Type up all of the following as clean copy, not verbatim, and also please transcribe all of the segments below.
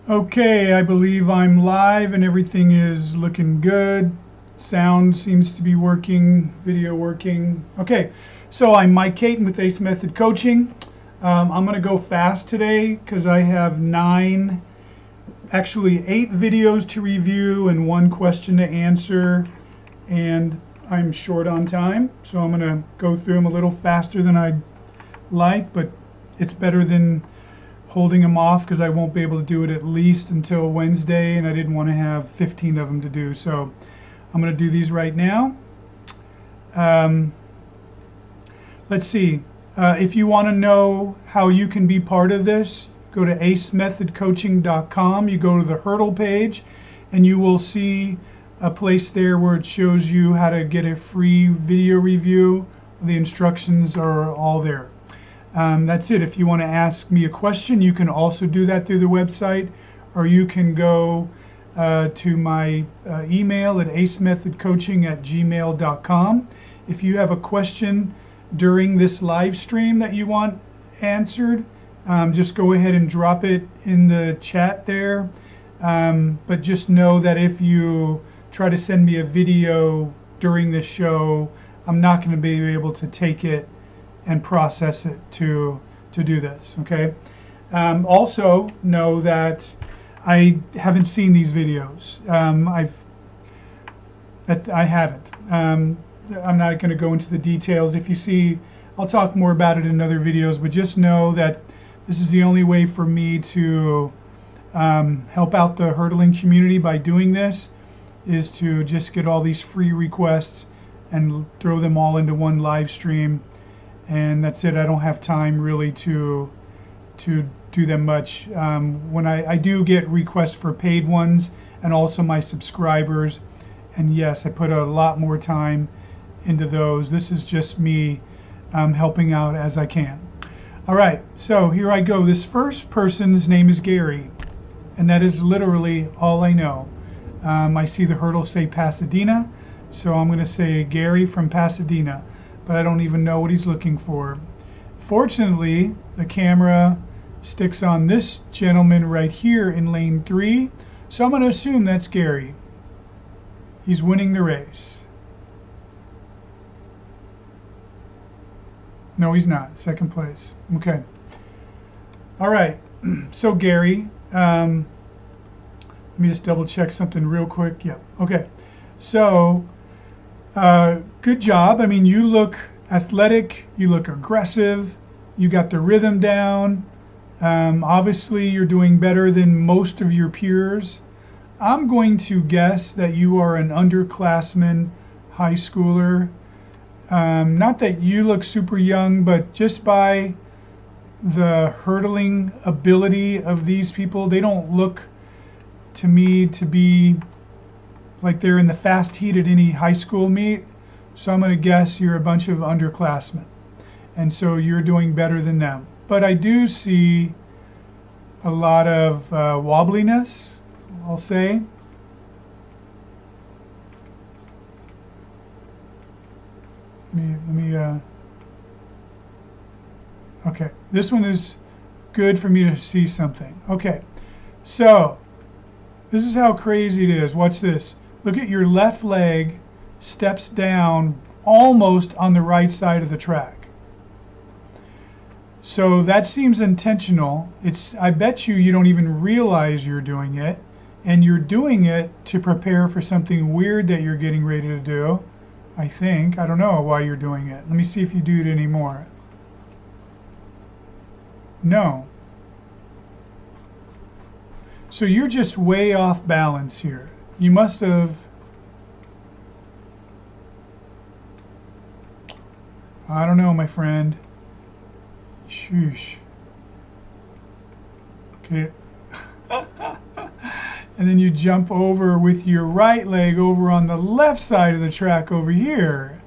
Okay, I believe I'm live and everything is looking good. Sound seems to be working, video working. Okay, so I'm Mike Caton with Ace Method Coaching. I'm going to go fast today because I have actually 8 videos to review and 1 question to answer, and I'm short on time, so I'm going to go through them a little faster than I'd like, but it's better than holding them off because I won't be able to do it at least until Wednesday, and I didn't want to have 15 of them to do. So I'm going to do these right now. Let's see. If you want to know how you can be part of this, go to acemethodcoaching.com. You go to the Hurdle page, and you will see a place there where it shows you how to get a free video review. The instructions are all there. That's it. If you want to ask me a question, you can also do that through the website, or you can go to my email at acemethodcoaching@gmail.com. If you have a question during this live stream that you want answered, just go ahead and drop it in the chat there. But just know that if you try to send me a video during the show, I'm not going to be able to take it and process it to do this. Okay. Also know that I haven't seen these videos. I haven't. I'm not going to go into the details. If you see, I'll talk more about it in other videos, but just know that this is the only way for me to help out the hurdling community by doing this, is to just get all these free requests and throw them all into one live stream. And that's it. I don't have time really to do them much. When I do get requests for paid ones, and also my subscribers, and yes, I put a lot more time into those. This is just me helping out as I can. All right, so here I go. This first person's name is Gary, and that is literally all I know. I see the hurdle say Pasadena, so I'm going to say Gary from Pasadena, but I don't even know what he's looking for. Fortunately, the camera sticks on this gentleman right here in lane 3, so I'm going to assume that's Gary. He's winning the race. No, he's not. Second place. Okay. All right. So Gary, let me just double check something real quick. Yep. Okay. So good job. I mean, you look athletic, you look aggressive, you got the rhythm down. Obviously, you're doing better than most of your peers. I'm going to guess that you are an underclassman high schooler. Not that you look super young, but just by the hurdling ability of these people, they don't look to me to be like they're in the fast heat at any high school meet. So I'm going to guess you're a bunch of underclassmen, and so you're doing better than them. But I do see a lot of wobbliness, I'll say. Okay, this one is good for me to see something. Okay, so this is how crazy it is. Watch this. Look at your left leg steps down almost on the right side of the track. So that seems intentional. I bet you don't even realize you're doing it, and you're doing it to prepare for something weird that you're getting ready to do. I think. I don't know why you're doing it. Let me see if you do it anymore. No. So you're just way off balance here. You must have... I don't know, my friend. Shoosh. Okay. And then you jump over with your right leg over on the left side of the track over here.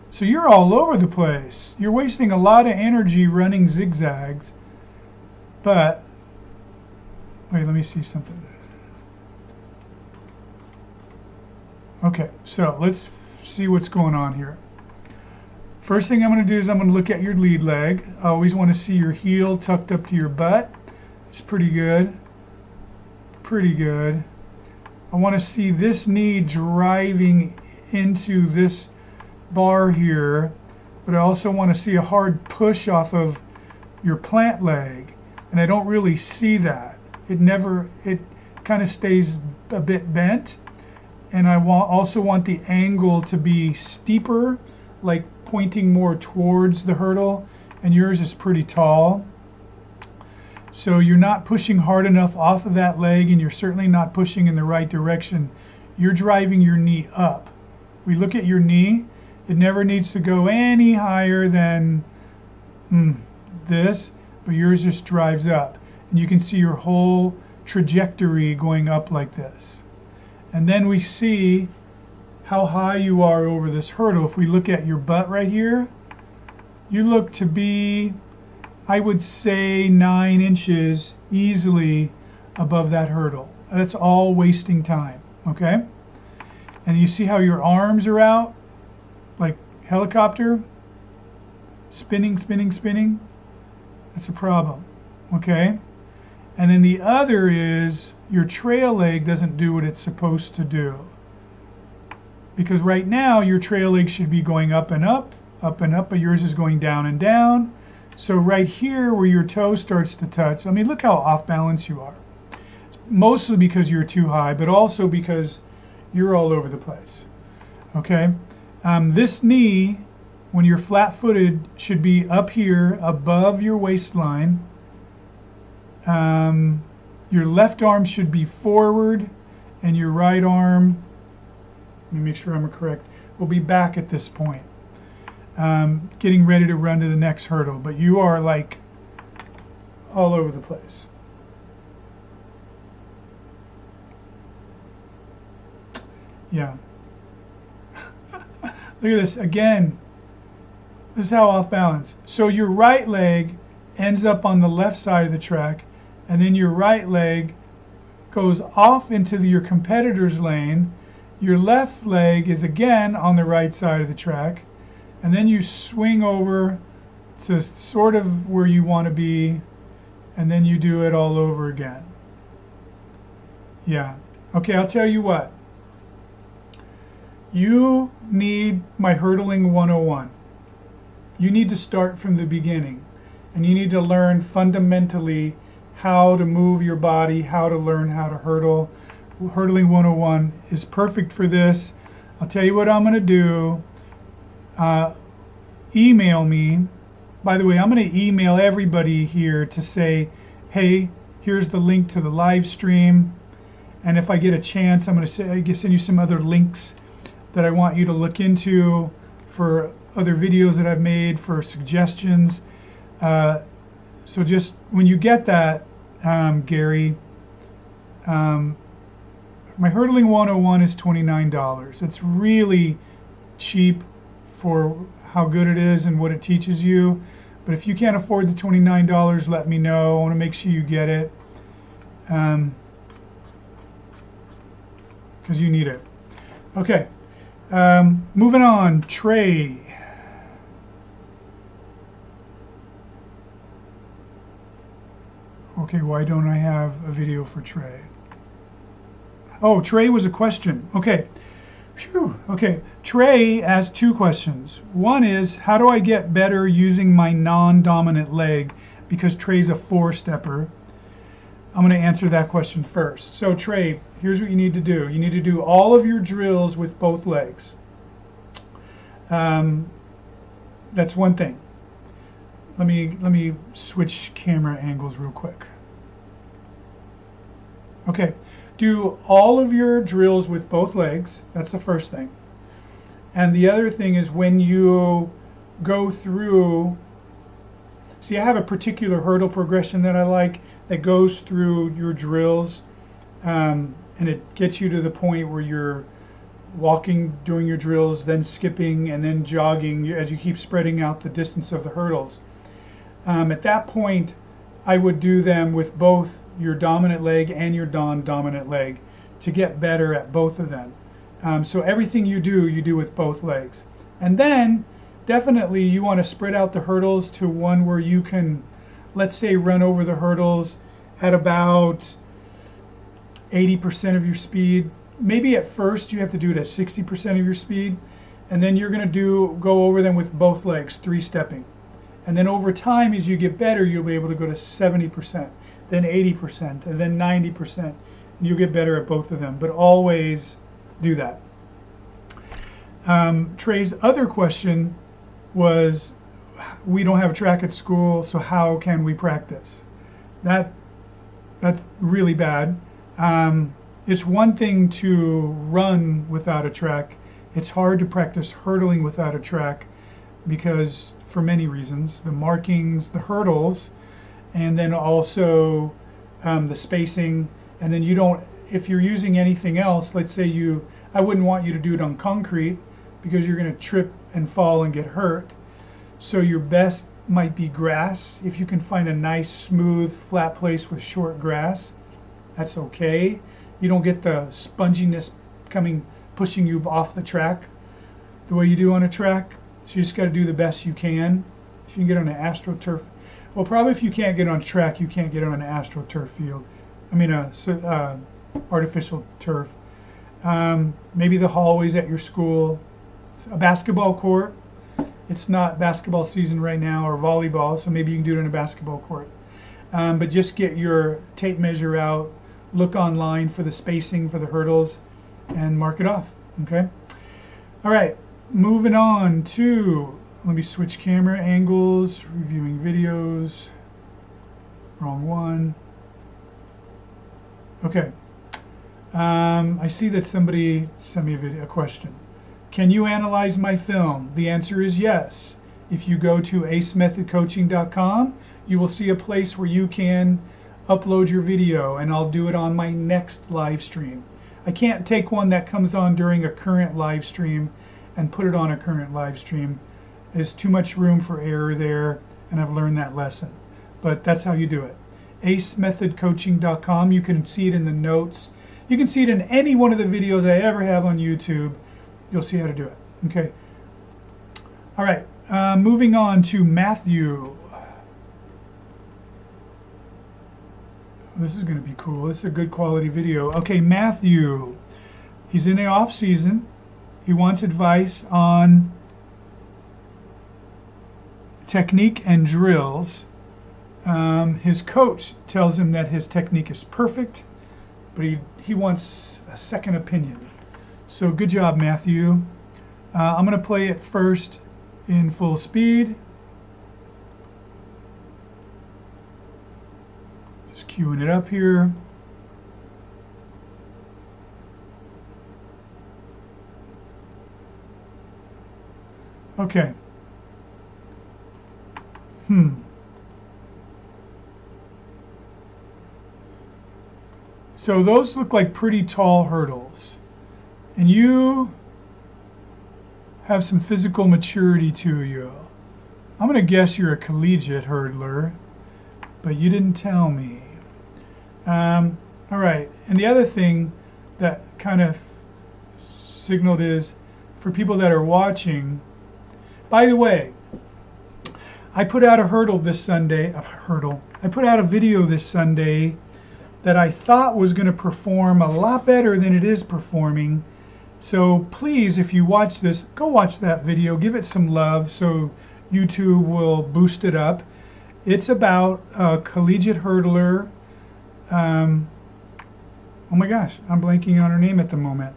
So you're all over the place. You're wasting a lot of energy running zigzags. But, wait, let me see something. Okay, so let's see what's going on here. First thing I'm going to do is I'm going to look at your lead leg. I always want to see your heel tucked up to your butt. It's pretty good. pretty good. I want to see this knee driving into this bar here, but I also want to see a hard push off of your plant leg, and I don't really see that. It kind of stays a bit bent, and I also want the angle to be steeper, like pointing more towards the hurdle, and yours is pretty tall. So you're not pushing hard enough off of that leg, and you're certainly not pushing in the right direction. You're driving your knee up. We look at your knee, it never needs to go any higher than this, but yours just drives up. And you can see your whole trajectory going up like this. And then we see how high you are over this hurdle. If we look at your butt right here, you look to be, I would say, 9 inches easily above that hurdle. That's all wasting time, okay? And you see how your arms are out, like helicopter, spinning, spinning, spinning? That's a problem, okay? And then the other is your trail leg doesn't do what it's supposed to do. Because right now your trail leg should be going up and up, but yours is going down and down. So right here where your toe starts to touch, I mean, look how off balance you are. Mostly because you're too high, but also because you're all over the place, okay? This knee, when you're flat-footed, should be up here above your waistline. Your left arm should be forward, and your right arm, let me make sure I'm correct, will be back at this point, getting ready to run to the next hurdle. But you are like all over the place. Yeah. Look at this again. This is how off balance. So your right leg ends up on the left side of the track, and then your right leg goes off into your competitor's lane. Your left leg is again on the right side of the track, and then you swing over to sort of where you want to be, and then you do it all over again. Yeah. Okay, I'll tell you what. You need my Hurdling 101. You need to start from the beginning, and you need to learn fundamentally how to move your body, how to learn how to hurdle. Hurdling 101 is perfect for this. I'll tell you what I'm going to do. Email me. By the way, I'm going to email everybody here to say, hey, here's the link to the live stream. And if I get a chance, I'm going to send you some other links that I want you to look into for other videos that I've made, for suggestions. So just when you get that, Gary, my Hurdling 101 is $29. It's really cheap for how good it is and what it teaches you. But if you can't afford the $29, let me know. I want to make sure you get it, because you need it. Okay, moving on. Trey. Okay, why don't I have a video for Trey? Oh, Trey was a question. Okay. Phew. Okay. Trey asked 2 questions. One is, how do I get better using my non-dominant leg? Because Trey's a 4-stepper. I'm going to answer that question first. So Trey, here's what you need to do. You need to do all of your drills with both legs. That's one thing. Let me switch camera angles real quick. Okay, do all of your drills with both legs. That's the first thing. And the other thing is, when you go through, see, I have a particular hurdle progression that I like that goes through your drills, and it gets you to the point where you're walking during your drills, then skipping, and then jogging as you keep spreading out the distance of the hurdles. At that point, I would do them with both your dominant leg and your non-dominant leg to get better at both of them. So everything you do with both legs. And then definitely you want to spread out the hurdles to one where you can, let's say, run over the hurdles at about 80% of your speed. Maybe at first you have to do it at 60% of your speed, and then you're going to go over them with both legs, 3-stepping. And then over time, as you get better, you'll be able to go to 70%, then 80%, and then 90%. And you'll get better at both of them, but always do that. Trey's other question was, we don't have a track at school, so how can we practice? That's really bad. It's one thing to run without a track. It's hard to practice hurdling without a track because, for many reasons, the markings, the hurdles, and then also the spacing. And then you don't, if you're using anything else, let's say I wouldn't want you to do it on concrete because you're going to trip and fall and get hurt. So your best might be grass. If you can find a nice, smooth, flat place with short grass, that's okay. You don't get the sponginess pushing you off the track the way you do on a track. So you just got to do the best you can. If you can get on an AstroTurf, well, probably if you can't get on a track, you can't get on an AstroTurf field. I mean, artificial turf. Maybe the hallways at your school, a basketball court. It's not basketball season right now, or volleyball, so maybe you can do it in a basketball court. But just get your tape measure out, look online for the spacing for the hurdles, and mark it off, okay? All right, moving on to, let me switch camera angles, reviewing videos, wrong one. Okay, I see that somebody sent me a question. Can you analyze my film? The answer is yes. If you go to acemethodcoaching.com, you will see a place where you can upload your video, and I'll do it on my next live stream. I can't take one that comes on during a current live stream and put it on a current live stream. There's too much room for error there, and I've learned that lesson. But that's how you do it. acemethodcoaching.com. You can see it in the notes. You can see it in any one of the videos I ever have on YouTube. You'll see how to do it. Okay. All right. Moving on to Matthew. This is going to be cool. This is a good quality video. Okay, Matthew. He's in the off season. He wants advice on technique and drills. His coach tells him that his technique is perfect, but he wants a second opinion. So good job, Matthew. I'm going to play it first in full speed. Just queuing it up here. Okay. So those look like pretty tall hurdles. And you have some physical maturity to you. I'm going to guess you're a collegiate hurdler, but you didn't tell me. All right, and the other thing that kind of signaled is, for people that are watching, by the way, I put out a hurdle this Sunday, I put out a video this Sunday that I thought was going to perform a lot better than it is performing. So please, if you watch this, go watch that video, give it some love so YouTube will boost it up. It's about a collegiate hurdler. Oh my gosh, I'm blanking on her name at the moment.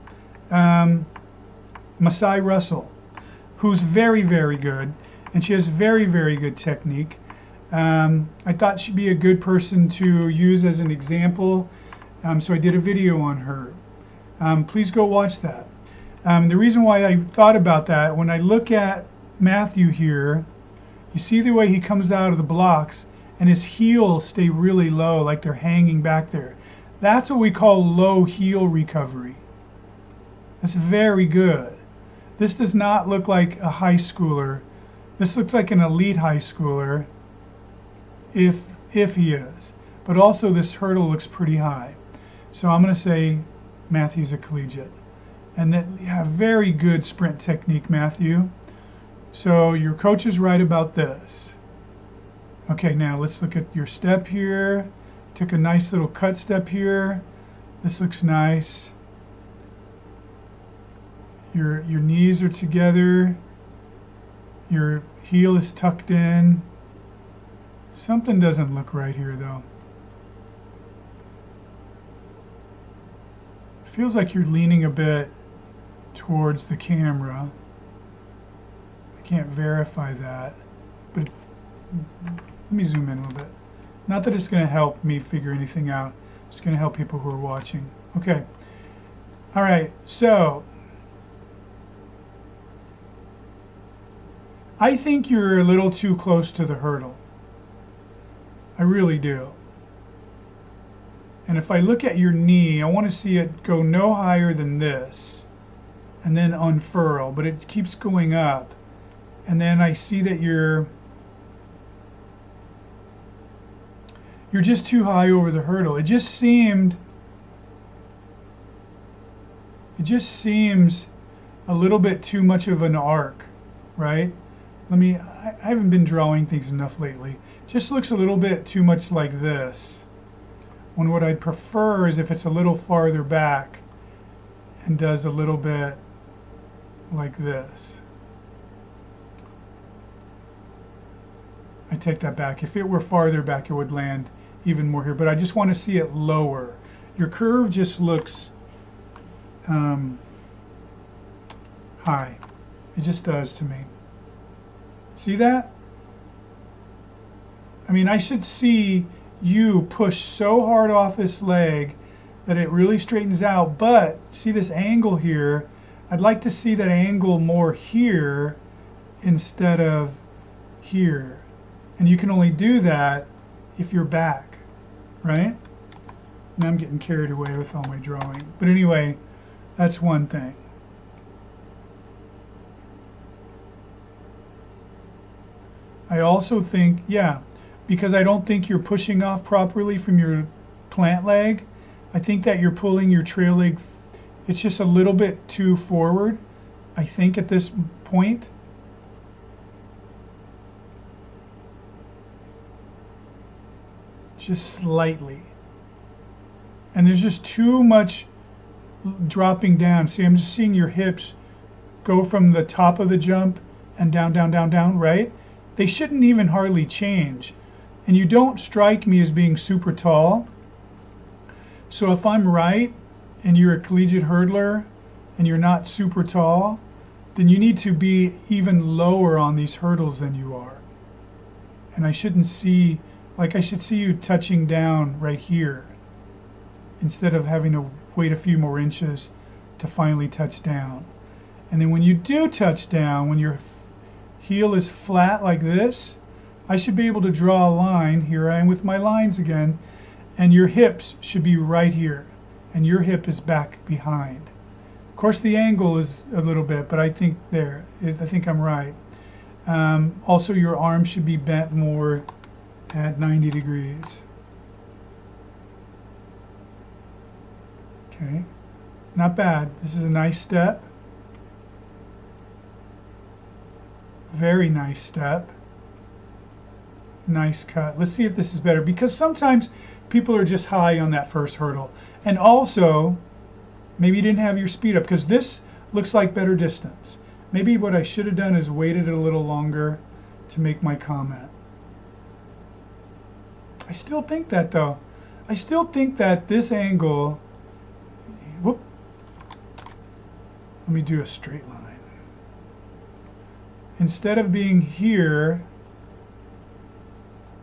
Masai Russell, who's very, very good, and she has very, very good technique. I thought she'd be a good person to use as an example, so I did a video on her. Please go watch that. The reason why I thought about that, when I look at Matthew here, you see the way he comes out of the blocks and his heels stay really low, like they're hanging back there. That's what we call low heel recovery. That's very good. This does not look like a high schooler. This looks like an elite high schooler, if he is. But also this hurdle looks pretty high. So I'm going to say Matthew's a collegiate. And that, yeah, very good sprint technique, Matthew. So your coach is right about this. Okay, now let's look at your step here. Took a nice little cut step here. This looks nice. Your knees are together. Your heel is tucked in. Something doesn't look right here though. Feels like you're leaning a bit towards the camera. I can't verify that, but let me zoom in a little bit. Not that it's going to help me figure anything out. It's going to help people who are watching. Okay. All right. So I think you're a little too close to the hurdle. I really do. And if I look at your knee, I want to see it go no higher than this and then unfurl, but it keeps going up. And then I see that you're just too high over the hurdle. It just seems a little bit too much of an arc, right? I haven't been drawing things enough lately. Just looks a little bit too much like this. When what I'd prefer is if it's a little farther back and does a little bit like this. I take that back. If it were farther back, it would land even more here, but I just want to see it lower. Your curve just looks high. It just does to me. See that? I mean, I should see you push so hard off this leg that it really straightens out, but see this angle here? I'd like to see that angle more here instead of here. And you can only do that if you're back, right? Now I'm getting carried away with all my drawing. But anyway, that's one thing. I also think, yeah, because I don't think you're pushing off properly from your plant leg. I think that you're pulling your trail leg, it's just a little bit too forward, I think, at this point. Just slightly. And there's just too much dropping down. See, I'm just seeing your hips go from the top of the jump and down, down, down, down, right? They shouldn't even hardly change. And you don't strike me as being super tall. So if I'm right and you're a collegiate hurdler and you're not super tall, then you need to be even lower on these hurdles than you are. And I shouldn't see, like I should see you touching down right here instead of having to wait a few more inches to finally touch down. And then when you do touch down, when your heel is flat like this, I should be able to draw a line. Here I am with my lines again. And your hips should be right here. And your hip is back behind. Of course, the angle is a little bit, but I think I think I'm right. Also, your arm should be bent more at 90 degrees. Okay, not bad. This is a nice step. Very nice step. Nice cut. Let's see if this is better, because sometimes people are just high on that first hurdle. And also, maybe you didn't have your speed up, because this looks like better distance. Maybe what I should have done is waited a little longer to make my comment. I still think that though. I still think that this angle, whoop, let me do a straight line. Instead of being here,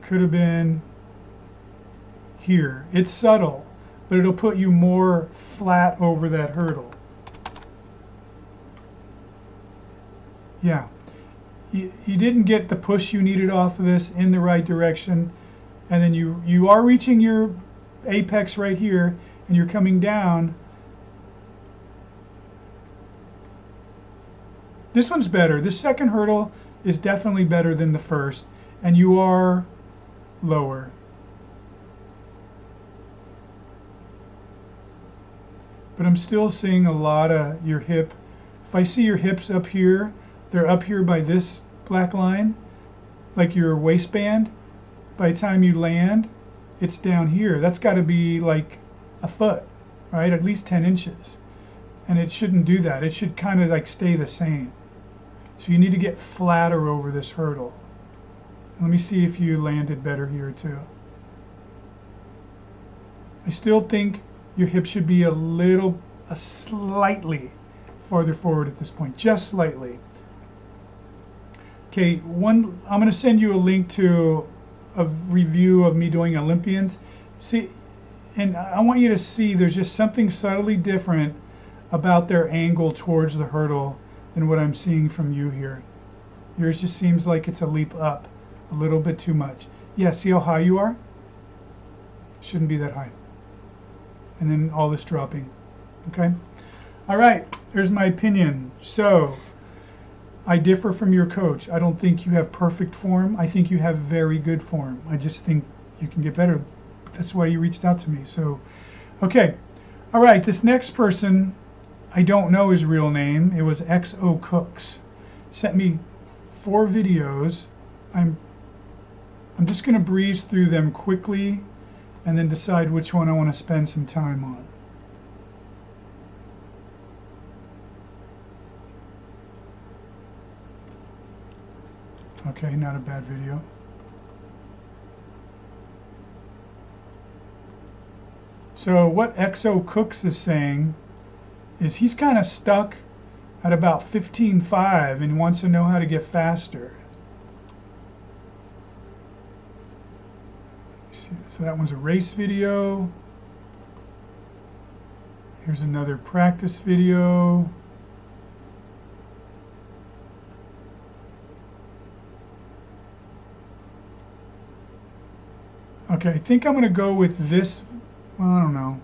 could have been here. It's subtle, but it'll put you more flat over that hurdle. Yeah, you didn't get the push you needed off of this in the right direction, and then you are reaching your apex right here, and you're coming down. This one's better. This second hurdle is definitely better than the first, and you are lower. But I'm still seeing a lot of your hip. If I see your hips up here, they're up here by this black line, like your waistband. By the time you land, it's down here. That's got to be like a foot. right? At least 10 inches. And it shouldn't do that. It should kind of like stay the same. So you need to get flatter over this hurdle. Let me see if you landed better here too. I still think your hip should be slightly farther forward at this point, just slightly. Okay, I'm going to send you a link to a review of me doing Olympians. See, and I want you to see there's just something subtly different about their angle towards the hurdle than what I'm seeing from you here. Yours just seems like it's a leap up a little bit too much. Yeah, see how high you are? Shouldn't be that high. And then all this dropping. Okay? All right, there's my opinion. So, I differ from your coach. I don't think you have perfect form. I think you have very good form. I just think you can get better. That's why you reached out to me. So, okay. All right, this next person, I don't know his real name. It was XO Cooks. Sent me 4 videos. I'm just going to breeze through them quickly and then decide which one I want to spend some time on. Okay, not a bad video. So what XO Cooks is saying is he's kind of stuck at about 15.5 and wants to know how to get faster. So that one's a race video. Here's another practice video. Okay, I think I'm going to go with this. Well, I don't know.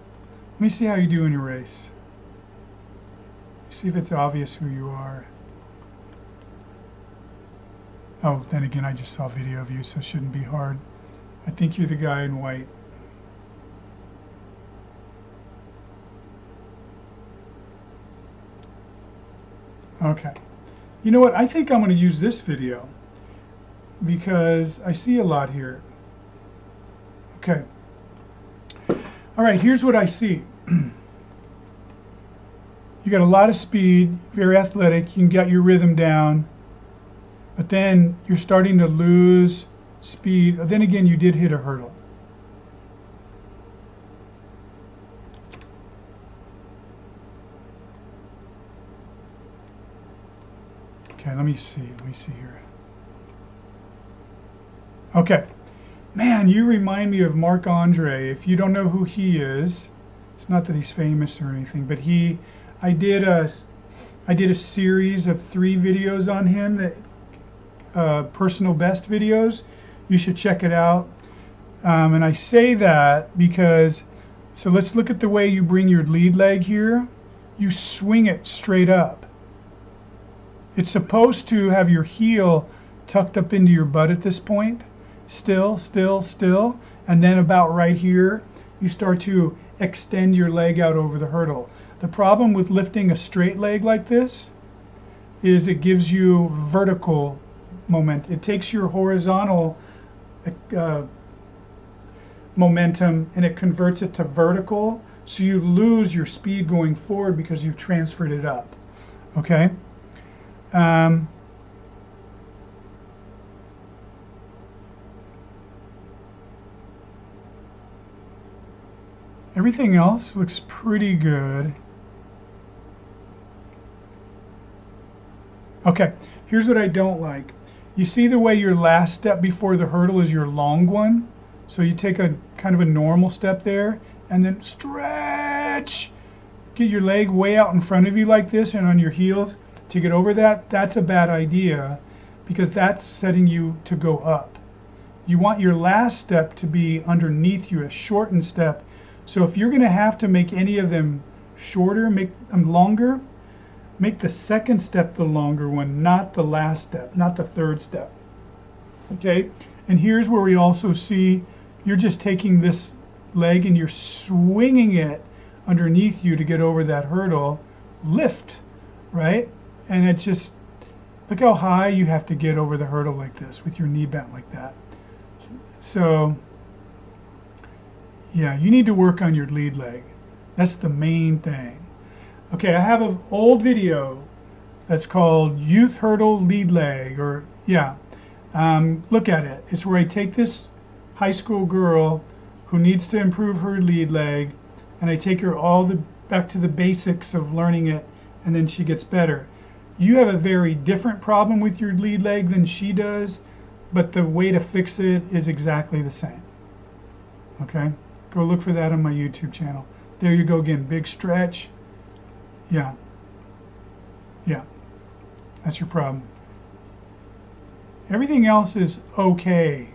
Let me see how you do in your race. See if it's obvious who you are. Oh, then again, I just saw a video of you, so it shouldn't be hard. I think you're the guy in white. Okay. You know what? I think I'm going to use this video because I see a lot here. Okay. All right, here's what I see. You got a lot of speed, very athletic, you can get your rhythm down, but then you're starting to lose speed. Then again, you did hit a hurdle. Okay, let me see here. Okay. Man, you remind me of Marc Andre. If you don't know who he is, it's not that he's famous or anything, but I did a series of 3 videos on him, that personal best videos. You should check it out. And I say that because, so let's look at the way you bring your lead leg here. You swing it straight up. It's supposed to have your heel tucked up into your butt at this point. Still, and then about right here, you start to extend your leg out over the hurdle. The problem with lifting a straight leg like this is it gives you vertical moment. It takes your horizontal momentum and it converts it to vertical, so you lose your speed going forward because you've transferred it up. Okay? Everything else looks pretty good. Okay, here's what I don't like. You see the way your last step before the hurdle is your long one? So you take a kind of a normal step there and then stretch. Get your leg way out in front of you like this and on your heels to get over that. That's a bad idea because that's setting you to go up. You want your last step to be underneath you, a shortened step. So if you're going to have to make any of them shorter, make them longer, make the second step the longer one, not the last step, not the third step. Okay? And here's where we also see you're just taking this leg and you're swinging it underneath you to get over that hurdle. Lift, right? And it just, look how high you have to get over the hurdle like this with your knee bent like that. So, yeah, you need to work on your lead leg. That's the main thing. Okay, I have an old video that's called Youth Hurdle Lead Leg, or yeah, look at it. It's where I take this high school girl who needs to improve her lead leg, and I take her back to the basics of learning it, and then she gets better. You have a very different problem with your lead leg than she does, but the way to fix it is exactly the same. Okay, go look for that on my YouTube channel. There you go again, big stretch. Yeah, that's your problem. Everything else is okay.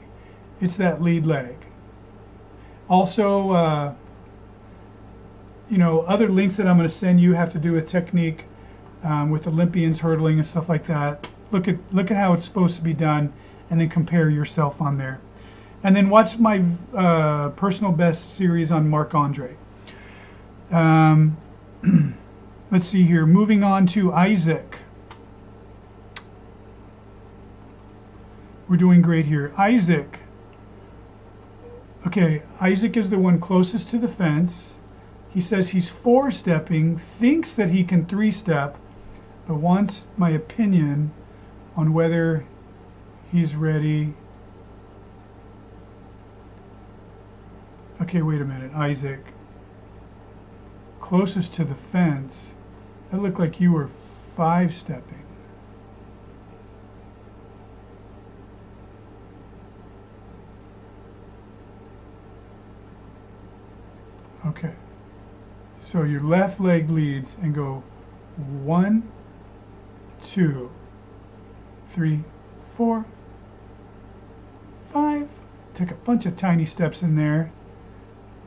It's that lead leg. Also, other links that I'm going to send you have to do with technique with Olympians hurdling and stuff like that. Look at how it's supposed to be done, and then compare yourself on there. And then watch my personal best series on Marc-Andre. Let's see here. Moving on to Isaac. We're doing great here. Isaac. Okay, Isaac is the one closest to the fence. He says he's 4-stepping, thinks that he can 3-step, but wants my opinion on whether he's ready. Okay, wait a minute, Isaac. Closest to the fence. That looked like you were 5-stepping. Okay, so your left leg leads and go 1, 2, 3, 4, 5. Take a bunch of tiny steps in there,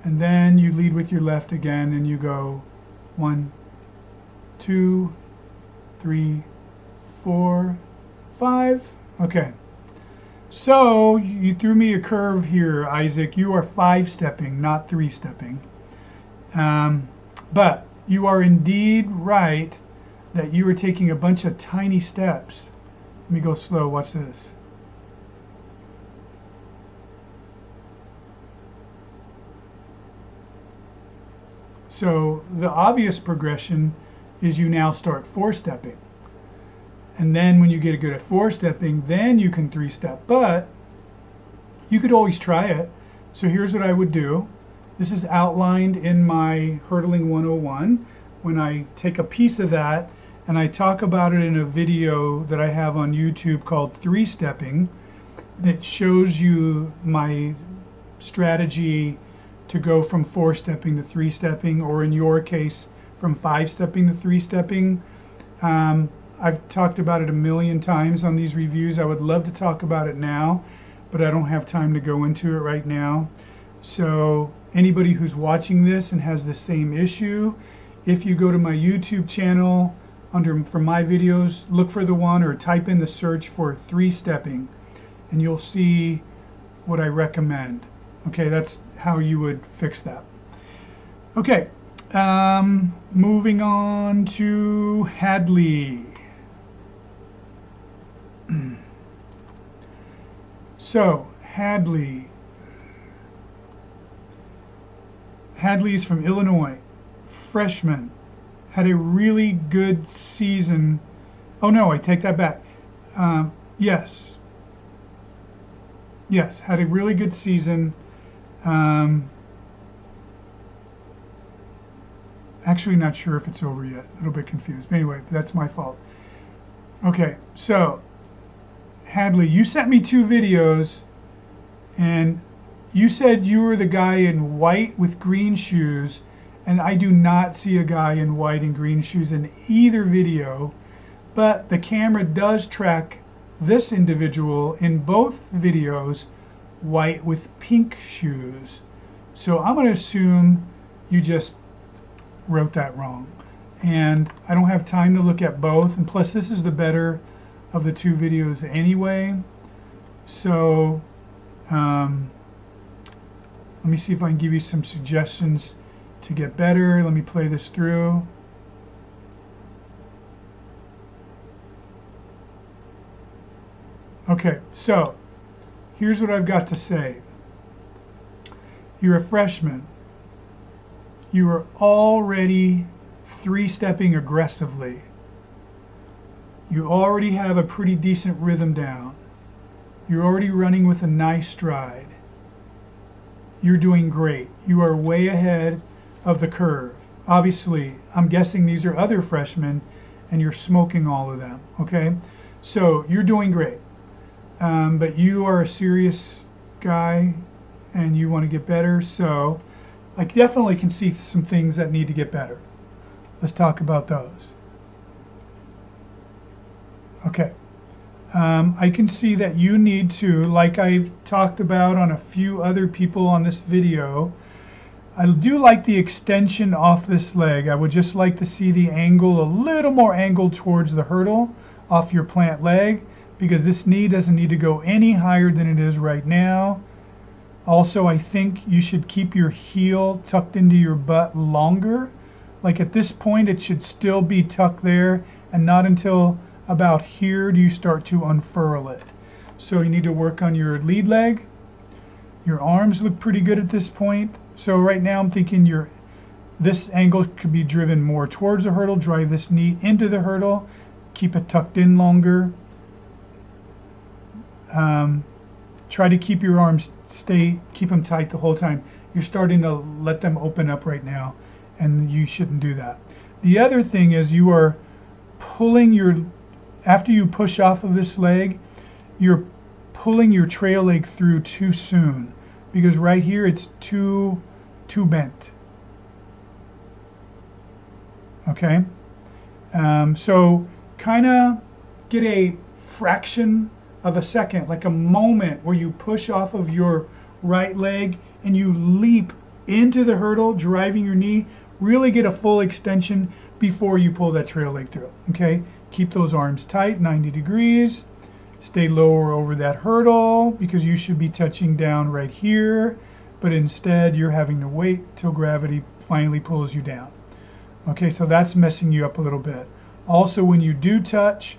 and then you lead with your left again, and you go 1, 2, 3, 4, 5. Okay. So you threw me a curve here, Isaac. You are 5-stepping, not 3-stepping. But you are indeed right that you are taking a bunch of tiny steps. Let me go slow. Watch this. So the obvious progression is you now start 4-stepping. And then when you get good at 4-stepping, then you can 3-step. But you could always try it. So here's what I would do. This is outlined in my Hurdling 101 when I take a piece of that and I talk about it in a video that I have on YouTube called 3-stepping. That shows you my strategy to go from 4-stepping to 3-stepping, or in your case, from 5-stepping to 3-stepping. I've talked about it a million times on these reviews. I would love to talk about it now, but I don't have time to go into it right now. So anybody who's watching this and has the same issue, if you go to my YouTube channel, for my videos, look for the one or type in the search for 3-stepping, and you'll see what I recommend. Okay, that's how you would fix that. Okay, moving on to Hadley. So Hadley is from Illinois, freshman, had a really good season. Oh no, I take that back. Yes, had a really good season. Actually not sure if it's over yet, a little bit confused. But anyway, that's my fault. Okay, so Hadley, you sent me 2 videos, and you said you were the guy in white with green shoes, and I do not see a guy in white and green shoes in either video, but the camera does track this individual in both videos, white with pink shoes. So I'm going to assume you just wrote that wrong. And I don't have time to look at both, and plus this is the better of the 2 videos anyway. So let me see if I can give you some suggestions to get better. Let me play this through. Okay, so here's what I've got to say. You're a freshman. You are already three-stepping aggressively. You already have a pretty decent rhythm down. You're already running with a nice stride. You're doing great. You are way ahead of the curve. Obviously, I'm guessing these are other freshmen and you're smoking all of them, okay? So you're doing great. But you are a serious guy and you want to get better, so I definitely can see some things that need to get better. Let's talk about those. Okay. I can see that you need to, like I've talked about on a few other people on this video, I do like the extension off this leg. I would just like to see the angle a little more angled towards the hurdle off your plant leg, because this knee doesn't need to go any higher than it is right now. Also, I think you should keep your heel tucked into your butt longer. Like at this point, it should still be tucked there, and not until about here do you start to unfurl it. So you need to work on your lead leg. Your arms look pretty good at this point. So right now I'm thinking this angle could be driven more towards the hurdle. Drive this knee into the hurdle. Keep it tucked in longer. Try to keep your arms keep them tight the whole time. You're starting to let them open up right now, and you shouldn't do that. The other thing is you are pulling after you push off of this leg, you're pulling your trail leg through too soon, because right here it's too bent. Okay, so kind of get a fraction of a second, like a moment where you push off of your right leg and you leap into the hurdle, driving your knee. Really get a full extension before you pull that trail leg through. Okay, keep those arms tight, 90 degrees. Stay lower over that hurdle, because you should be touching down right here, but instead you're having to wait till gravity finally pulls you down. Okay, so that's messing you up a little bit. Also, when you do touch,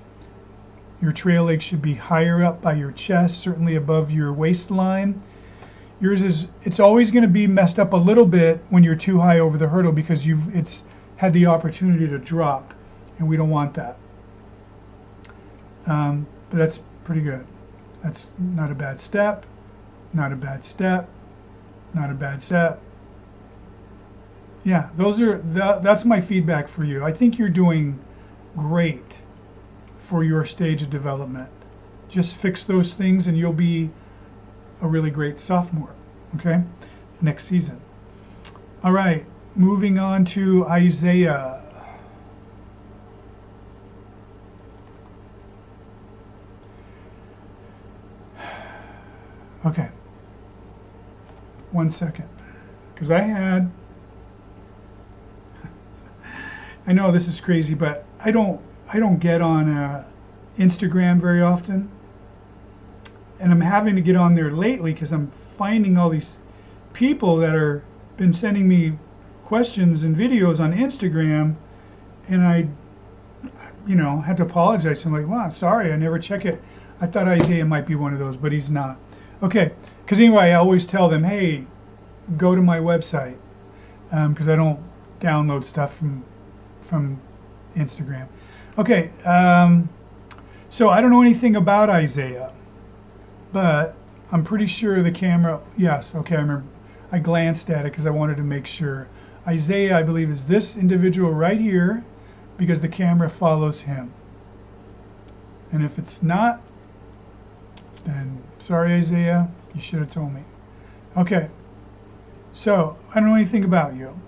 your trail leg should be higher up by your chest, certainly above your waistline. It's always going to be messed up a little bit when you're too high over the hurdle, because it's had the opportunity to drop, and we don't want that. But that's pretty good. That's not a bad step, not a bad step, not a bad step. Yeah, that's my feedback for you. I think you're doing great for your stage of development. Just fix those things and you'll be a really great sophomore, okay, next season. All right, moving on to Isaiah. Okay, 1 second, because I know this is crazy, but I don't get on Instagram very often, and I'm having to get on there lately because I'm finding all these people that are been sending me questions and videos on Instagram, and I had to apologize. I'm like, wow, sorry, I never check it. I thought Isaiah might be one of those, but he's not. Okay, because anyway, I always tell them, hey, go to my website, because I don't download stuff from Instagram. Okay, so I don't know anything about Isaiah, but I'm pretty sure the camera, yes, okay, I remember. I glanced at it because I wanted to make sure. Isaiah, I believe, is this individual right here, because the camera follows him. And if it's not, then sorry, Isaiah, you should have told me. Okay, so I don't know anything about you,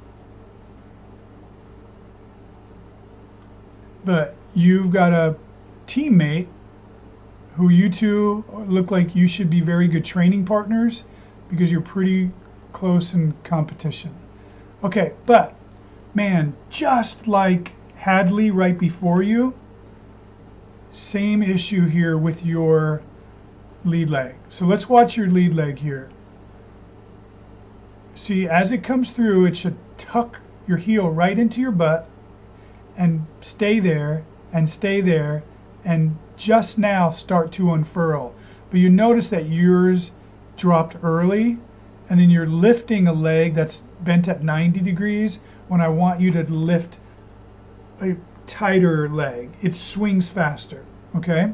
but you've got a teammate who you two look like you should be very good training partners, because you're pretty close in competition. Okay, but man, just like Hadley right before you, same issue here with your lead leg. So let's watch your lead leg here. See, as it comes through, it should tuck your heel right into your butt and stay there and stay there, and just now start to unfurl. But you notice that yours dropped early, and then you're lifting a leg that's bent at 90 degrees when I want you to lift a tighter leg. It swings faster, okay?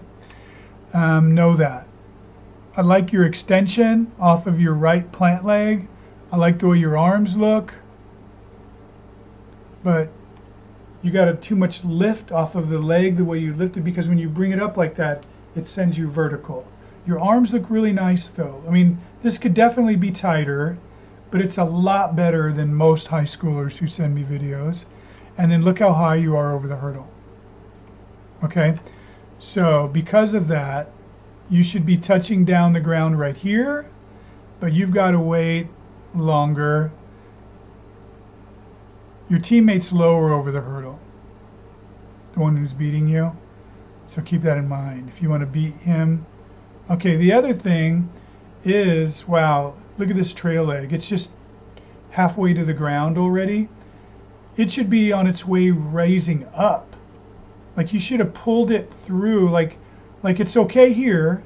Know that. I like your extension off of your right plant leg. I like the way your arms look, but you got too much lift off of the leg the way you lift it, because when you bring it up like that, it sends you vertical. Your arms look really nice though. I mean, this could definitely be tighter, but it's a lot better than most high schoolers who send me videos. And then look how high you are over the hurdle. Okay, so because of that, you should be touching down the ground right here, but you've got to wait longer. Your teammate's lower over the hurdle, the one who's beating you. So keep that in mind if you want to beat him. Okay, the other thing is, wow, look at this trail leg. It's just halfway to the ground already. It should be on its way raising up. Like you should have pulled it through, like it's okay here,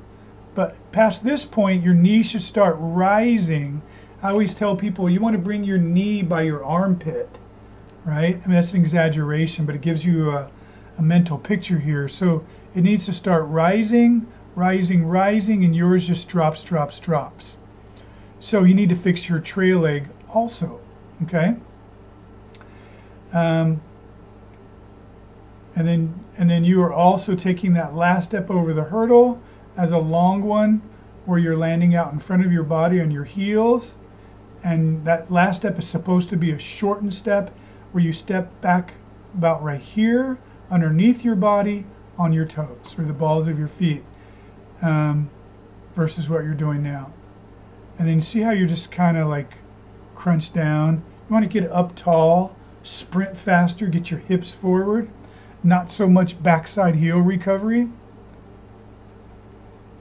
but past this point, your knee should start rising. I always tell people you want to bring your knee by your armpit, right? I mean, that's an exaggeration, but it gives you a mental picture here. So it needs to start rising, rising, rising, and yours just drops, drops, drops. So you need to fix your trail leg also, okay? And then you are also taking that last step over the hurdle as a long one, where you're landing out in front of your body on your heels. And that last step is supposed to be a shortened step, where you step back about right here, underneath your body, on your toes, or the balls of your feet, versus what you're doing now. And then you see how you're just kind of like crunched down. You want to get up tall, sprint faster, get your hips forward, not so much backside heel recovery.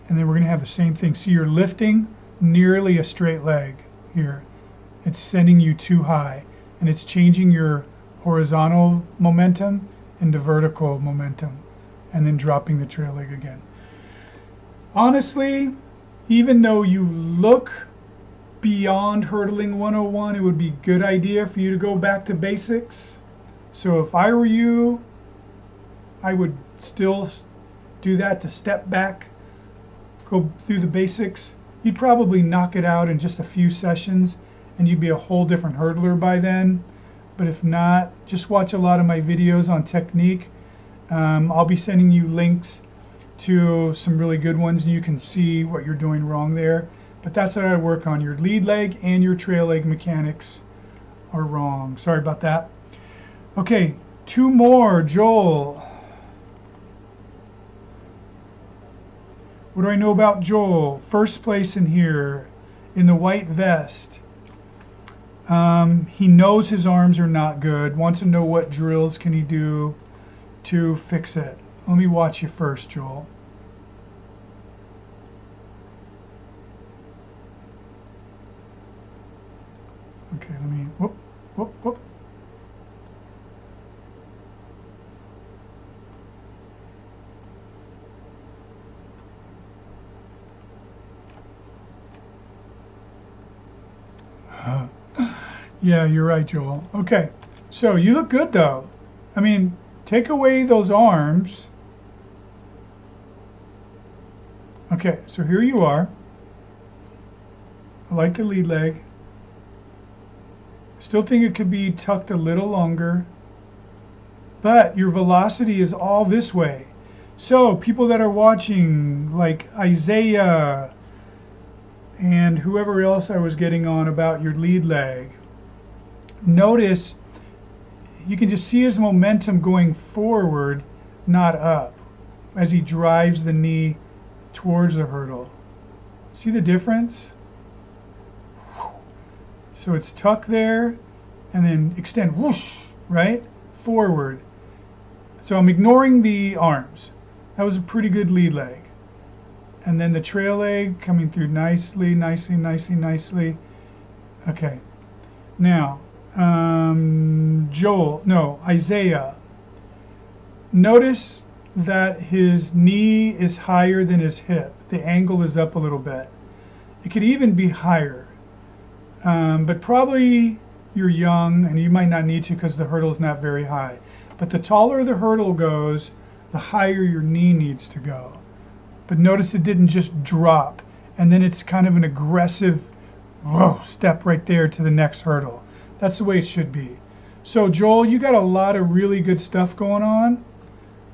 And then we're going to have the same thing. See, you're lifting nearly a straight leg here. It's sending you too high, and it's changing your horizontal momentum into vertical momentum, and then dropping the trail leg again. Honestly, even though you look beyond hurdling 101, it would be a good idea for you to go back to basics. So if I were you, I would still do that, to step back, go through the basics. You'd probably knock it out in just a few sessions, and you'd be a whole different hurdler by then. But if not, just watch a lot of my videos on technique. I'll be sending you links to some really good ones, and you can see what you're doing wrong there. But that's what I work on. Your lead leg and your trail leg mechanics are wrong. Sorry about that. Okay, two more. Joel. What do I know about Joel? First place in here, in the white vest. He knows his arms are not good, wants to know what drills can he do to fix it. Let me watch you first, Joel. Okay, let me, whoop, whoop, whoop. Yeah, you're right, Joel. Okay, so you look good though. I mean, take away those arms. Okay, so here you are. I like the lead leg. Still think it could be tucked a little longer, but your velocity is all this way. So people that are watching, like Isaiah and whoever else I was getting on about your lead leg, notice you can just see his momentum going forward, not up, as he drives the knee towards the hurdle. See the difference? So it's tuck there, and then extend, whoosh, right? Forward. So I'm ignoring the arms. That was a pretty good lead leg. And then the trail leg coming through nicely, nicely, nicely, nicely. Okay. Now, Isaiah. Notice that his knee is higher than his hip. The angle is up a little bit. It could even be higher. But probably you're young and you might not need to because the hurdle is not very high. But the taller the hurdle goes, the higher your knee needs to go. But notice it didn't just drop, and then it's kind of an aggressive step right there to the next hurdle. That's the way it should be. So Joel, you got a lot of really good stuff going on,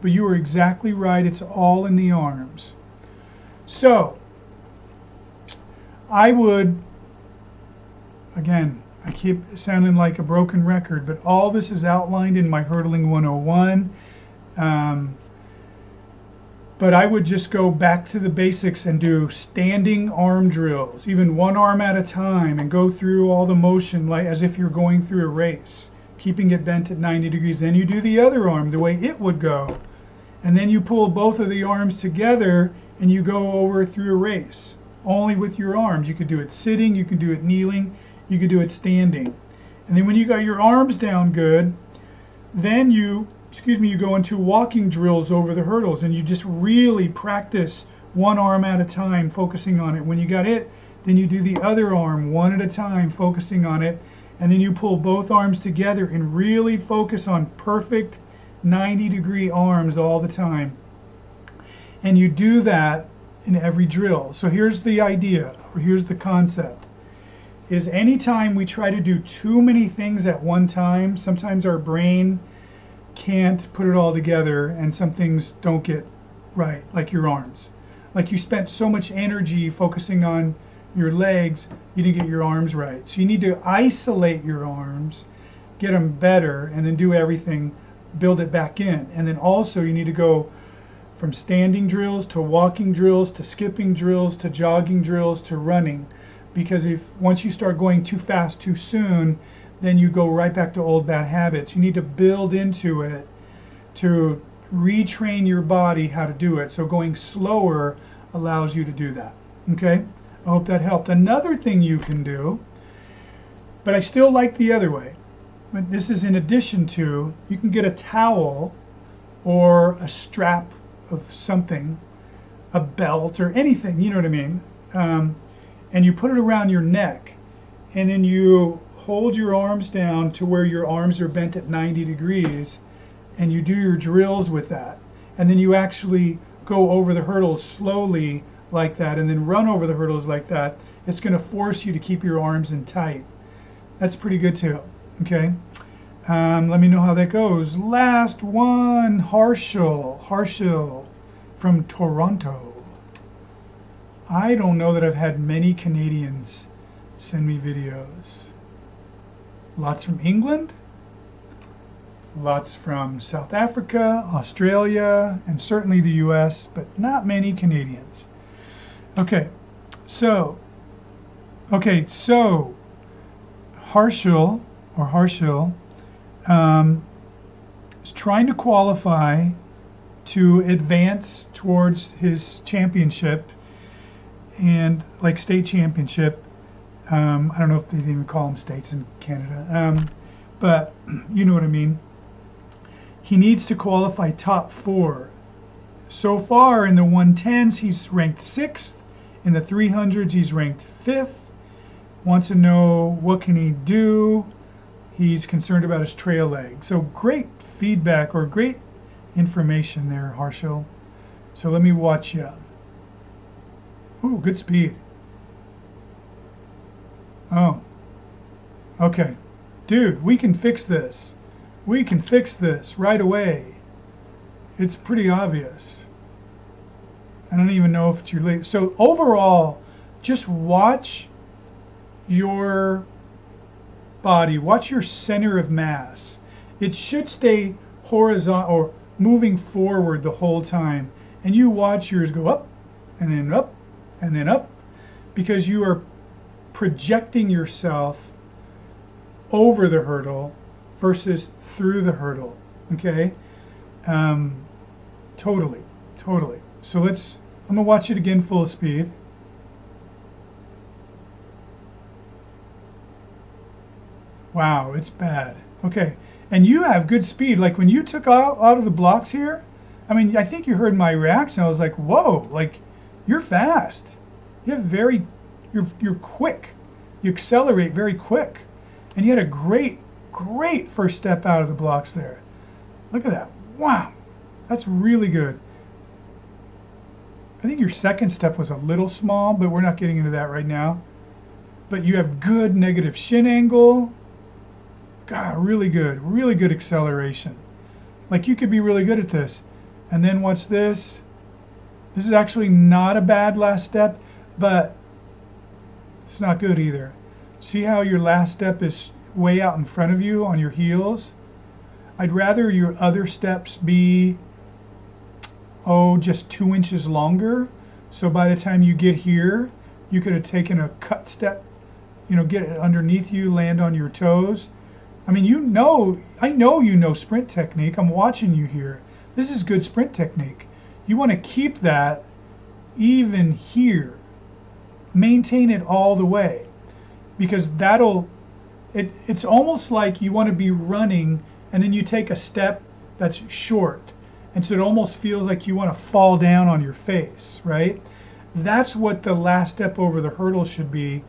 but you were exactly right. It's all in the arms. So I would, again, I keep sounding like a broken record, but all this is outlined in my Hurdling 101. But I would just go back to the basics and do standing arm drills, even one arm at a time, and go through all the motion like as if you're going through a race, keeping it bent at 90 degrees. Then you do the other arm the way it would go. And then you pull both of the arms together and you go over through a race, only with your arms. You could do it sitting, you could do it kneeling, you could do it standing. And then when you got your arms down good, then you go into walking drills over the hurdles, and you just really practice one arm at a time, focusing on it. When you got it, then you do the other arm one at a time, focusing on it, and then you pull both arms together and really focus on perfect 90-degree arms all the time. And you do that in every drill. So here's the idea, or here's the concept, is anytime we try to do too many things at one time, sometimes our brain can't put it all together and some things don't get right, like your arms. Like you spent so much energy focusing on your legs, you didn't get your arms right. So you need to isolate your arms, get them better, and then do everything, build it back in. And then also you need to go from standing drills to walking drills to skipping drills to jogging drills to running. Because if once you start going too fast too soon, then you go right back to old bad habits. You need to build into it to retrain your body how to do it. So going slower allows you to do that. Okay? I hope that helped. Another thing you can do, but I still like the other way, but this is in addition to, you can get a towel or a strap of something, a belt or anything, you know what I mean? And you put it around your neck, and then you hold your arms down to where your arms are bent at 90 degrees, and you do your drills with that. And then you actually go over the hurdles slowly like that, and then run over the hurdles like that. It's going to force you to keep your arms in tight. That's pretty good too. Okay. Let me know how that goes. Last one, Harshall from Toronto. I don't know that I've had many Canadians send me videos. Lots from England, lots from South Africa, Australia, and certainly the US, but not many Canadians. Okay, so Harshall is trying to qualify to advance towards his championship, and like state championship. I don't know if they even call them states in Canada, but you know what I mean. He needs to qualify top 4. So far in the 110s, he's ranked 6th. In the 300s, he's ranked 5th. Wants to know what can he do. He's concerned about his trail leg. So great feedback or great information there, Harshall. So let me watch you. Ooh, good speed. Oh, okay. Dude, we can fix this. We can fix this right away. It's pretty obvious. I don't even know if it's related. So overall, just watch your body. Watch your center of mass. It should stay horizontal or moving forward the whole time. And you watch yours go up and then up and then up, because you are projecting yourself over the hurdle versus through the hurdle. Okay? Totally. So I'm gonna watch it again full speed. Wow, it's bad. Okay, and you have good speed. Like when you took out of the blocks here, I mean, I think you heard my reaction. I was like, whoa, like you're fast. You have you're quick. you accelerate very quick. And you had a great first step out of the blocks there. Look at that. Wow. That's really good. I think your second step was a little small, but we're not getting into that right now. But you have good negative shin angle. God, really good acceleration. Like you could be really good at this. And then watch this. This is actually not a bad last step, but it's not good either. See how your last step is way out in front of you on your heels? I'd rather your other steps be, just 2 inches longer. So by the time you get here, you could have taken a cut step, get it underneath you, land on your toes. I mean, I know you know sprint technique. I'm watching you here. This is good sprint technique. You want to keep that even here. Maintain it all the way, because it's almost like you want to be running and then you take a step that's short. And so it almost feels like you want to fall down on your face, right? That's what the last step over the hurdle should be,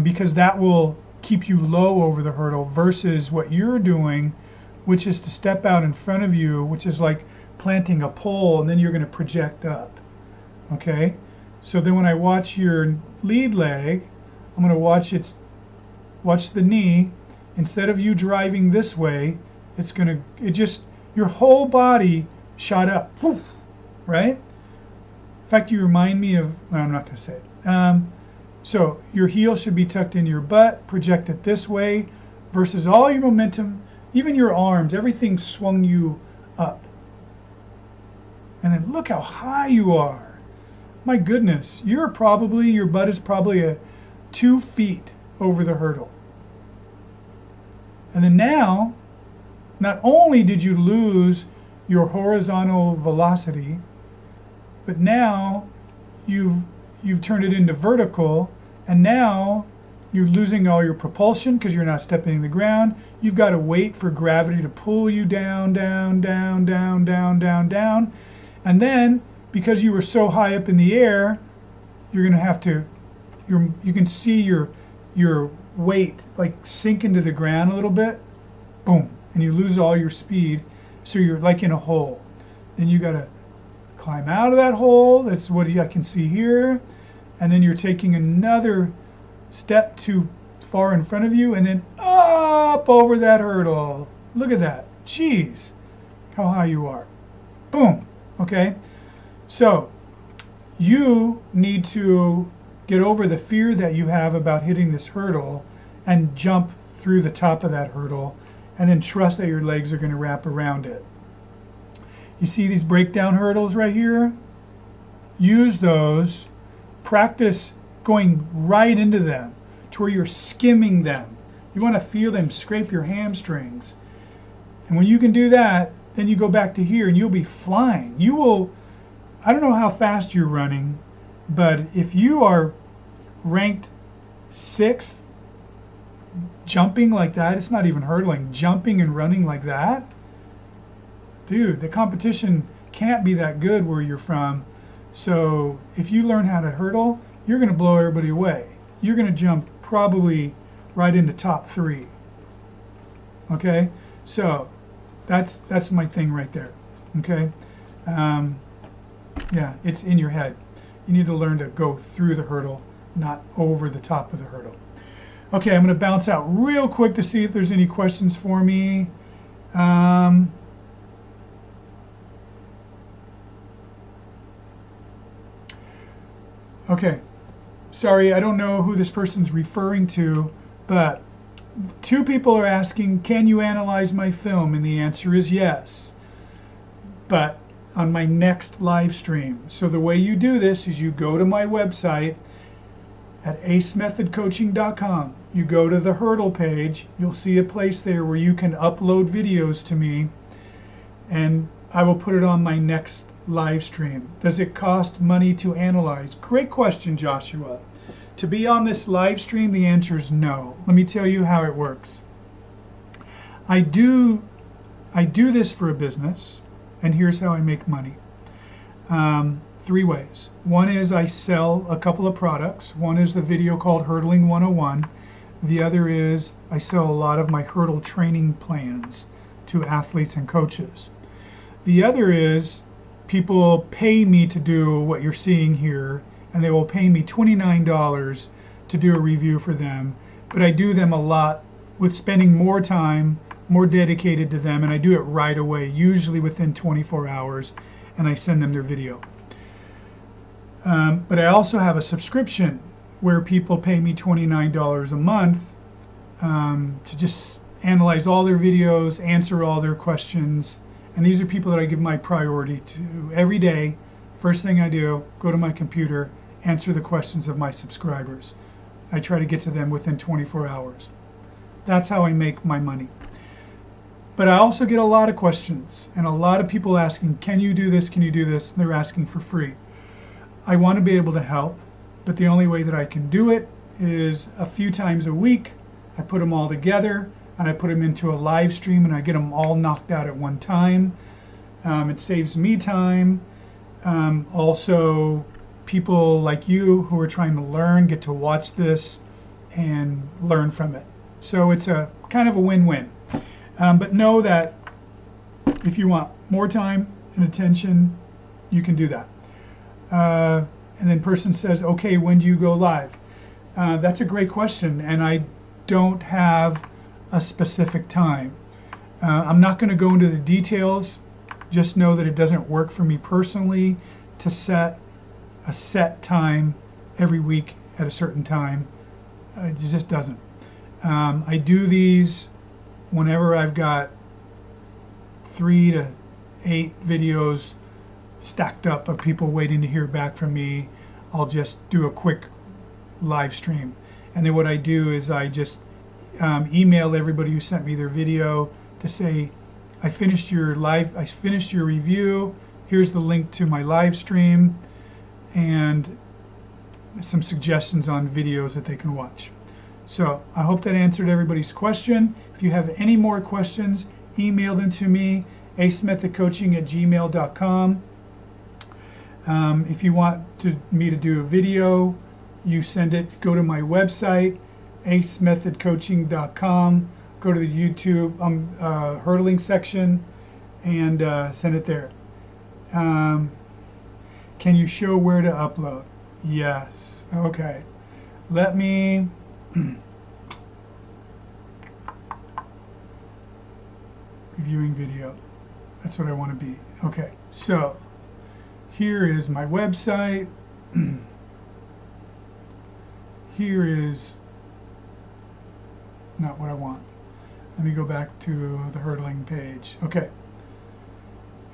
because that will keep you low over the hurdle versus what you're doing, which is to step out in front of you, which is like planting a pole, and then you're going to project up. Okay? So then when I watch your lead leg, I'm going to watch the knee. Instead of you driving this way, your whole body shot up, poof, right? In fact, you remind me of, I'm not going to say it. So your heel should be tucked in your butt, projected this way, versus all your momentum, even your arms, everything swung you up. And then look how high you are. My goodness, your butt is probably 2 feet over the hurdle. And then now, not only did you lose your horizontal velocity, but now you've turned it into vertical, and now you're losing all your propulsion because you're not stepping in the ground. You've got to wait for gravity to pull you down, down, down, down, down, down, down. And then, because you were so high up in the air, you're going to have to, you can see your weight like sink into the ground a little bit, boom, and you lose all your speed, so you're like in a hole. Then you got to climb out of that hole. That's what I can see here. And then you're taking another step too far in front of you, and then up over that hurdle. Look at that. Jeez, how high you are. Boom. Okay, so you need to get over the fear that you have about hitting this hurdle and jump through the top of that hurdle, and then trust that your legs are going to wrap around it. You see these breakdown hurdles right here? Use those. Practice going right into them to where you're skimming them. You want to feel them scrape your hamstrings. And when you can do that, then you go back to here and you'll be flying. I don't know how fast you're running, but if you are ranked 6th, jumping like that, it's not even hurdling, jumping and running like that, dude, the competition can't be that good where you're from. So if you learn how to hurdle, you're going to blow everybody away. You're going to jump probably right into top 3. Okay, so that's my thing right there. Okay, yeah, it's in your head. You need to learn to go through the hurdle, not over the top of the hurdle. Okay, I'm going to bounce out real quick to see if there's any questions for me. Okay, sorry, I don't know who this person's referring to, but 2 people are asking, can you analyze my film? And the answer is yes, but on my next live stream. So the way you do this is you go to my website at acemethodcoaching.com. You go to the hurdle page. You'll see a place there where you can upload videos to me, and I will put it on my next live stream. Does it cost money to analyze? Great question, Joshua. To be on this live stream, the answer is no. Let me tell you how it works. I do this for a business, and here's how I make money. three ways. One is I sell a couple of products. One is the video called Hurdling 101. The other is I sell a lot of my hurdle training plans to athletes and coaches. The other is people pay me to do what you're seeing here, and they will pay me $29 to do a review for them. But I do them a lot with spending more time, more dedicated to them, and I do it right away, usually within 24 hours, and I send them their video. But I also have a subscription where people pay me $29 a month to just analyze all their videos, answer all their questions. And these are people that I give my priority to every day. First thing I do, go to my computer, answer the questions of my subscribers. I try to get to them within 24 hours. That's how I make my money. But I also get a lot of questions and a lot of people asking, can you do this? Can you do this? And they're asking for free. I want to be able to help, but the only way that I can do it is a few times a week. I put them all together and I put them into a live stream and I get them all knocked out at one time. It saves me time. Also, people like you who are trying to learn get to watch this and learn from it. So it's a kind of a win-win. But know that if you want more time and attention, you can do that. And then person says, okay, when do you go live? That's a great question, and I don't have a specific time. I'm not going to go into the details. Just know that it doesn't work for me personally to set a set time every week at a certain time. It just doesn't. I do these whenever I've got 3 to 8 videos stacked up of people waiting to hear back from me. I'll just do a quick live stream. And then what I do is I just email everybody who sent me their video to say, I finished your review, here's the link to my live stream, and some suggestions on videos that they can watch. So I hope that answered everybody's question. If you have any more questions, email them to me, acemethodcoaching@gmail.com. If you want me to do a video, you send it, go to my website, acemethodcoaching.com, go to the YouTube hurdling section, and send it there. Can you show where to upload? Yes. Okay. Let me reviewing video. That's what I want to be. Okay. So here is my website. Here is not what I want. Let me go back to the hurdling page. Okay.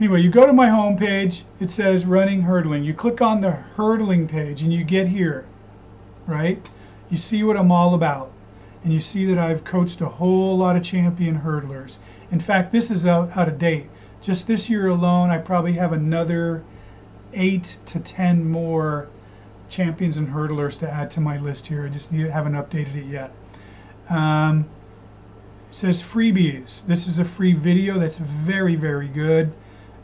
Anyway, you go to my home page. It says running hurdling. You click on the hurdling page and you get here, right? You see what I'm all about. And you see that I've coached a whole lot of champion hurdlers. In fact, this is out of date. Just this year alone, I probably have another 8 to 10 more champions and hurdlers to add to my list here. I just haven't updated it yet. It says freebies. This is a free video that's very, very good.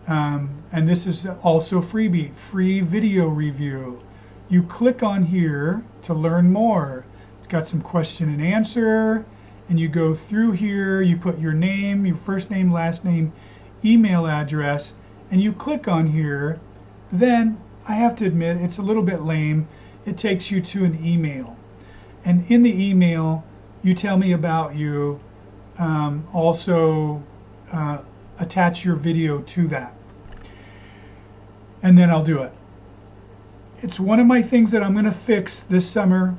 And this is also freebie, free video review. You click on here to learn more. It's got some question and answer, and you go through here, you put your name, your first name, last name, email address, and you click on here. Then I have to admit it's a little bit lame. It takes you to an email, and in the email you tell me about you. Also attach your video to that, and then I'll do it. It's one of my things that I'm going to fix this summer,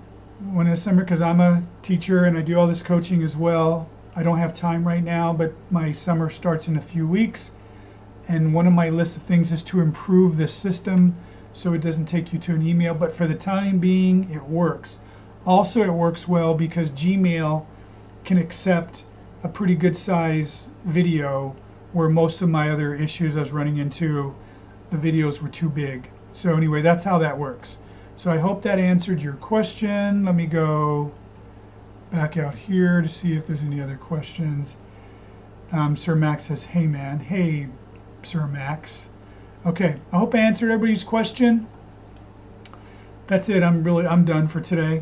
because I'm a teacher and I do all this coaching as well. I don't have time right now, but my summer starts in a few weeks, and one of my lists of things is to improve this system so it doesn't take you to an email. But for the time being, it works. Also, it works well because Gmail can accept a pretty good size video, where most of my other issues I was running into, the videos were too big. So anyway, that's how that works. So I hope that answered your question. Let me go back out here to see if there's any other questions. Sir Max says, hey man. Hey, Sir Max. Okay, I hope I answered everybody's question. That's it. I'm done for today.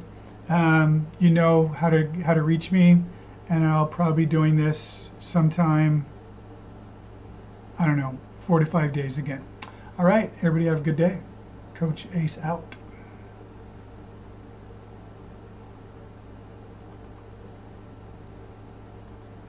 You know how to reach me, and I'll probably be doing this sometime, I don't know, 4 to 5 days again. All right, everybody have a good day. Coach Ace out.